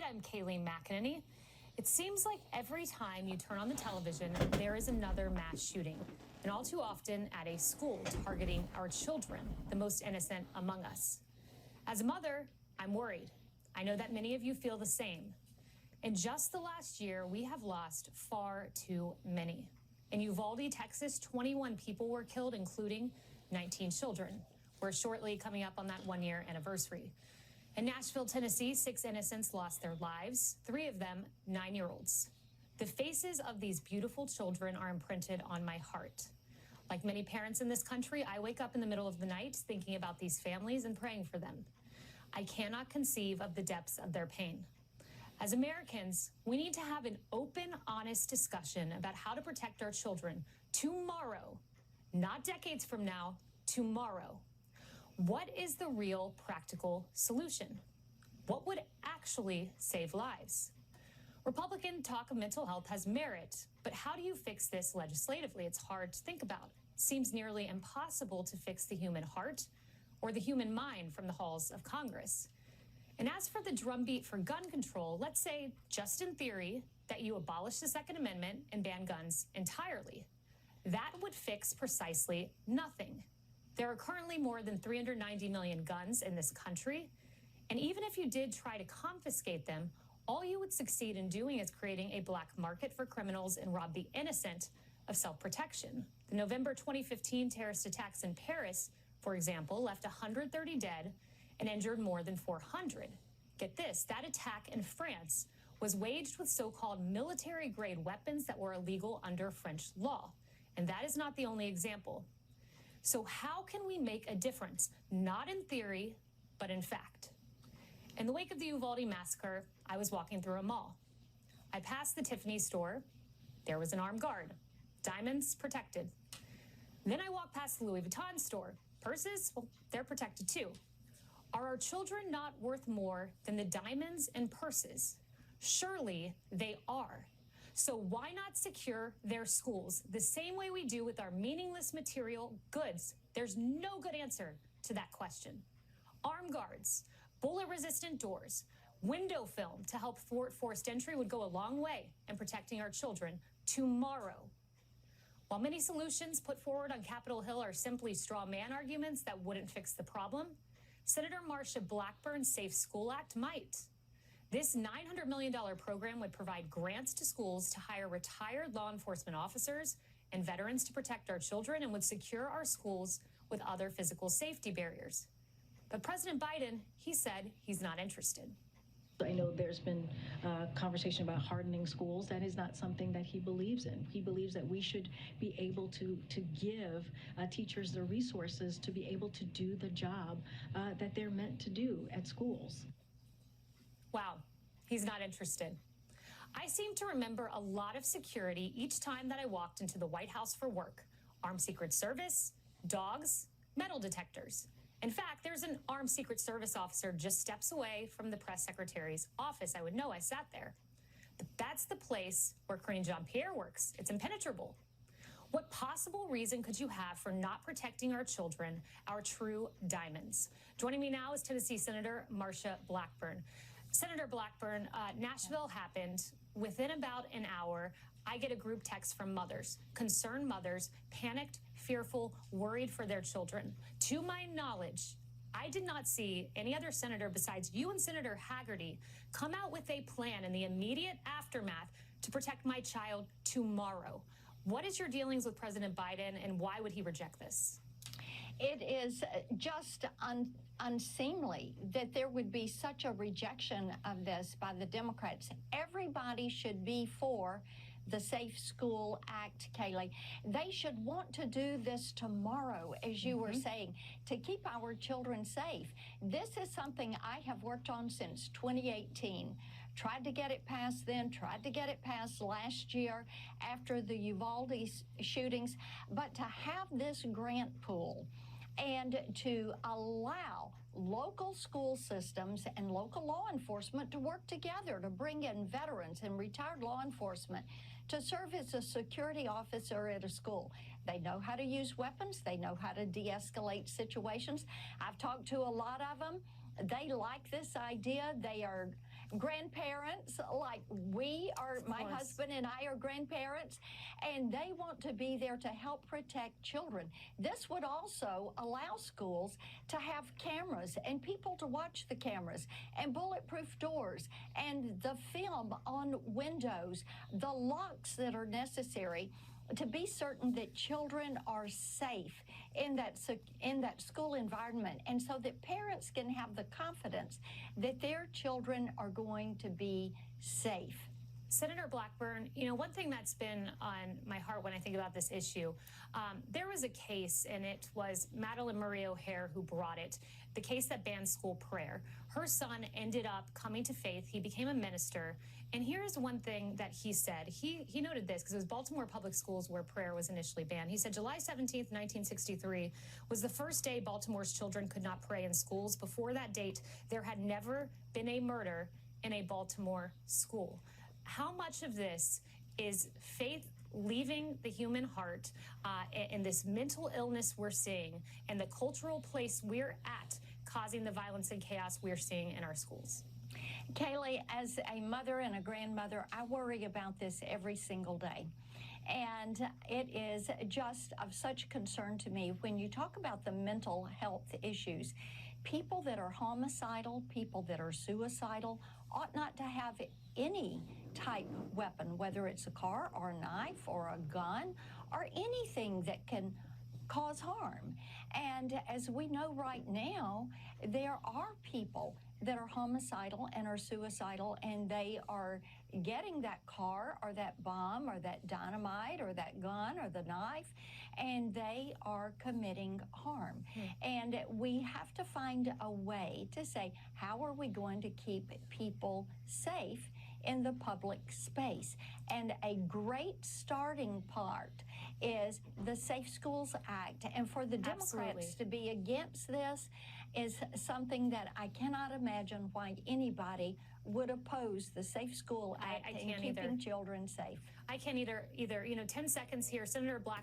night. I'm Kaylee McEnany. It seems like every time you turn on the television, there is another mass shooting, and all too often at a school targeting our children, the most innocent among us. As a mother, I'm worried. I know that many of you feel the same. In just the last year, we have lost far too many. In Uvalde, Texas, 21 people were killed, including 19 children. We're shortly coming up on that one-year anniversary. In Nashville, Tennessee, 6 innocents lost their lives, 3 of them 9-year-olds. The faces of these beautiful children are imprinted on my heart. Like many parents in this country, I wake up in the middle of the night thinking about these families and praying for them. I cannot conceive of the depths of their pain. As Americans, we need to have an open, honest discussion about how to protect our children tomorrow, not decades from now, tomorrow. What is the real practical solution? What would actually save lives? Republican talk of mental health has merit, but how do you fix this legislatively? It's hard to think about. It seems nearly impossible to fix the human heart or the human mind from the halls of Congress. And as for the drumbeat for gun control, let's say, just in theory, that you abolish the Second Amendment and ban guns entirely. That would fix precisely nothing. There are currently more than 390 million guns in this country, and even if you did try to confiscate them, all you would succeed in doing is creating a black market for criminals and rob the innocent of self-protection. The November 2015 terrorist attacks in Paris, for example, left 130 dead and injured more than 400. Get this, that attack in France was waged with so-called military-grade weapons that were illegal under French law. And that is not the only example. So how can we make a difference? Not in theory, but in fact. In the wake of the Uvalde massacre, I was walking through a mall. I passed the Tiffany store. There was an armed guard. Diamonds protected. Then I walked past the Louis Vuitton store. Purses, well, they're protected too. Are our children not worth more than the diamonds and purses? Surely they are. So why not secure their schools the same way we do with our meaningless material goods? There's no good answer to that question. Armed guards, bullet-resistant doors, window film to help thwart forced entry would go a long way in protecting our children tomorrow. While many solutions put forward on Capitol Hill are simply straw man arguments that wouldn't fix the problem, Senator Marsha Blackburn's Safe School Act might. This $900 million program would provide grants to schools to hire retired law enforcement officers and veterans to protect our children and would secure our schools with other physical safety barriers. But President Biden, he said he's not interested. I know there's been conversation about hardening schools. That is not something that he believes in. He believes that we should be able to give teachers the resources to be able to do the job that they're meant to do at schools. Wow, he's not interested. I seem to remember a lot of security each time that I walked into the White House for work. Armed Secret Service, dogs, metal detectors. In fact, there's an armed Secret Service officer just steps away from the press secretary's office. I would know, I sat there. But that's the place where Karine Jean-Pierre works. It's impenetrable. What possible reason could you have for not protecting our children, our true diamonds? Joining me now is Tennessee Senator Marsha Blackburn. Senator Blackburn, Nashville happened. Within about an hour, I get a group text from mothers, concerned mothers, panicked, fearful, worried for their children. To my knowledge, I did not see any other senator besides you and Senator Haggerty come out with a plan in the immediate aftermath to protect my child tomorrow. What is your dealings with President Biden, and why would he reject this? It is just unseemly that there would be such a rejection of this by the Democrats. Everybody should be for the Safe School Act, Kaylee. They should want to do this tomorrow, as you were saying, to keep our children safe. This is something I have worked on since 2018. Tried to get it passed then, tried to get it passed last year after the Uvalde shootings. But to have this grant pool and to allow local school systems and local law enforcement to work together to bring in veterans and retired law enforcement to serve as a security officer at a school. They know how to use weapons. They know how to de-escalate situations. I've talked to a lot of them. They like this idea. They are grandparents, like we are, my course. husband and I are grandparents, and they want to be there to help protect children. This would also allow schools to have cameras and people to watch the cameras and bulletproof doors and the film on windows, the locks that are necessary to be certain that children are safe in that school environment, and so that parents can have the confidence that their children are going to be safe. Senator Blackburn, you know, one thing that's been on my heart when I think about this issue, there was a case, and it was Madeline Murray O'Hare who brought it, the case that banned school prayer. Her son ended up coming to faith. He became a minister. And here's one thing that he said. He noted this because it was Baltimore Public Schools where prayer was initially banned. He said July 17th, 1963 was the first day Baltimore's children could not pray in schools. Before that date, there had never been a murder in a Baltimore school. How much of this is faith leaving the human heart and this mental illness we're seeing and the cultural place we're at causing the violence and chaos we're seeing in our schools? Kaylee, as a mother and a grandmother, I worry about this every single day. And it is just of such concern to me when you talk about the mental health issues. People that are homicidal, people that are suicidal, ought not to have any type weapon, whether it's a car or a knife or a gun or anything that can cause harm. And as we know right now, there are people that are homicidal and are suicidal, and they are getting that car or that bomb or that dynamite or that gun or the knife, and they are committing harm. And we have to find a way to say, how are we going to keep people safe in the public space? And a great starting part is the Safe Schools Act. And for the Democrats to be against this is something that I cannot imagine why anybody would oppose the Safe School Act and keeping children safe. I can't either. You know, 10 seconds here. Senator Blackburn